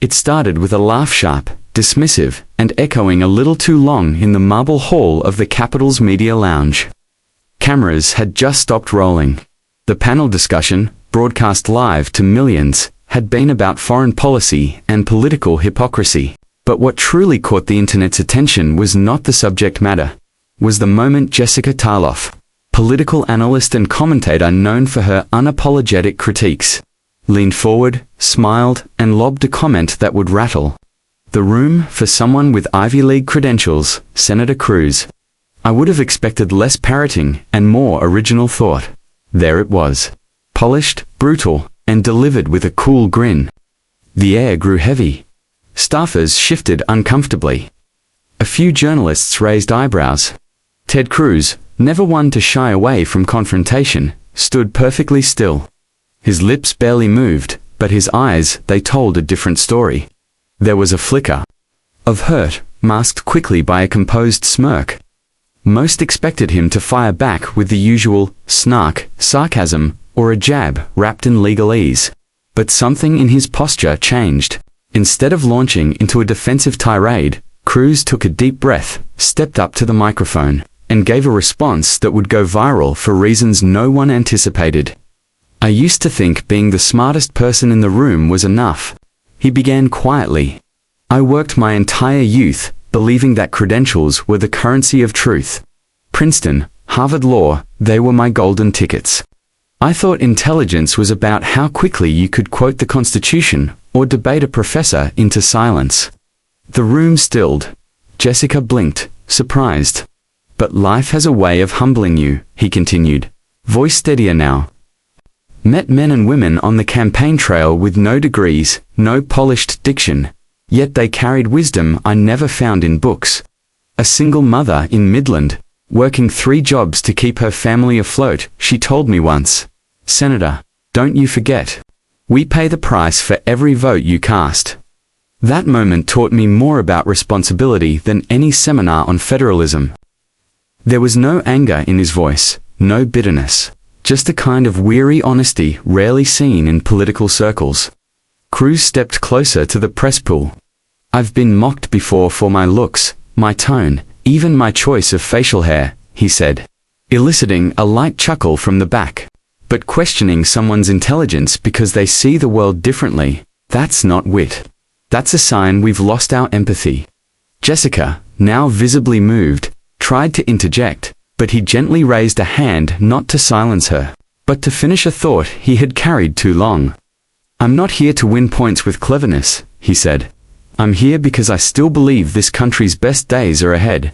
It started with a laugh, sharp, dismissive, and echoing a little too long in the marble hall of the Capitol's media lounge. Cameras had just stopped rolling. The panel discussion, broadcast live to millions, had been about foreign policy and political hypocrisy. But what truly caught the internet's attention was not the subject matter. Was the moment Jessica Tarlov, political analyst and commentator known for her unapologetic critiques, leaned forward, smiled, and lobbed a comment that would rattle the room for someone with Ivy League credentials, Senator Cruz. I would have expected less parroting and more original thought. There it was. Polished, brutal, and delivered with a cool grin. The air grew heavy. Staffers shifted uncomfortably. A few journalists raised eyebrows. Ted Cruz, never one to shy away from confrontation, stood perfectly still. His lips barely moved, but his eyes, they told a different story. There was a flicker of hurt, masked quickly by a composed smirk. Most expected him to fire back with the usual snark, sarcasm, or a jab wrapped in legalese. But something in his posture changed. Instead of launching into a defensive tirade, Cruz took a deep breath, stepped up to the microphone, and gave a response that would go viral for reasons no one anticipated. I used to think being the smartest person in the room was enough. He began quietly. I worked my entire youth, believing that credentials were the currency of truth. Princeton, Harvard Law, they were my golden tickets. I thought intelligence was about how quickly you could quote the Constitution or debate a professor into silence. The room stilled. Jessica blinked, surprised. But life has a way of humbling you, he continued, voice steadier now. Met men and women on the campaign trail with no degrees, no polished diction, yet they carried wisdom I never found in books. A single mother in Midland, working 3 jobs to keep her family afloat, she told me once, "Senator, don't you forget, we pay the price for every vote you cast." That moment taught me more about responsibility than any seminar on federalism. There was no anger in his voice, no bitterness. Just a kind of weary honesty rarely seen in political circles. Cruz stepped closer to the press pool. "I've been mocked before for my looks, my tone, even my choice of facial hair," he said, eliciting a light chuckle from the back. But questioning someone's intelligence because they see the world differently, that's not wit. That's a sign we've lost our empathy. Jessica, now visibly moved, tried to interject, but he gently raised a hand not to silence her, but to finish a thought he had carried too long. "I'm not here to win points with cleverness," he said. "I'm here because I still believe this country's best days are ahead.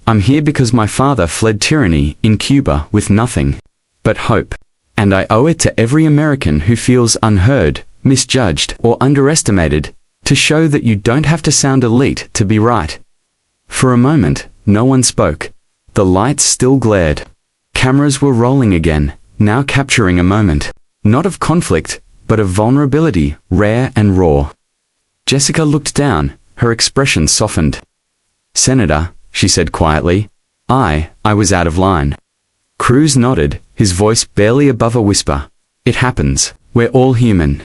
I'm here because my father fled tyranny in Cuba with nothing but hope. And I owe it to every American who feels unheard, misjudged, or underestimated, to show that you don't have to sound elite to be right." For a moment, no one spoke. The lights still glared. Cameras were rolling again, now capturing a moment, not of conflict, but of vulnerability, rare and raw. Jessica looked down, her expression softened. "Senator," she said quietly, I was out of line." Cruz nodded, his voice barely above a whisper. "It happens. We're all human.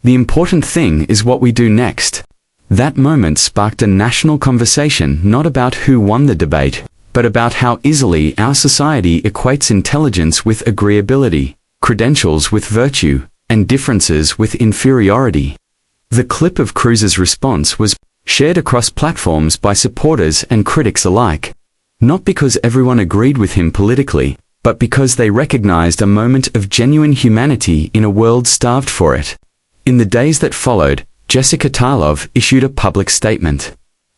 The important thing is what we do next." That moment sparked a national conversation not about who won the debate, but about how easily our society equates intelligence with agreeability, credentials with virtue, and differences with inferiority. The clip of Cruz's response was shared across platforms by supporters and critics alike, not because everyone agreed with him politically, but because they recognized a moment of genuine humanity in a world starved for it. In the days that followed, Jessica Tarlov issued a public statement.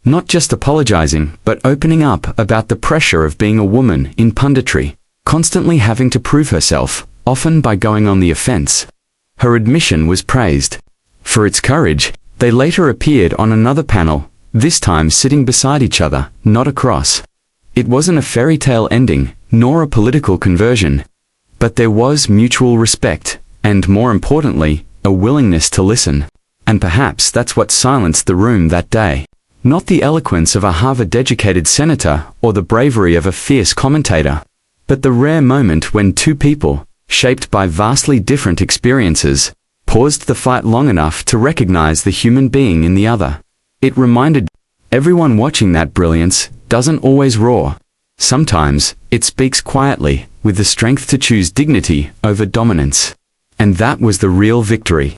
Not just apologizing, but opening up about the pressure of being a woman in punditry, constantly having to prove herself, often by going on the offense. Her admission was praised. For its courage, they later appeared on another panel, this time sitting beside each other, not across. It wasn't a fairy tale ending, nor a political conversion. But there was mutual respect, and more importantly, a willingness to listen. And perhaps that's what silenced the room that day. Not the eloquence of a Harvard-educated senator or the bravery of a fierce commentator, but the rare moment when two people, shaped by vastly different experiences, paused the fight long enough to recognize the human being in the other. It reminded everyone watching that brilliance doesn't always roar. Sometimes, it speaks quietly, with the strength to choose dignity over dominance. And that was the real victory.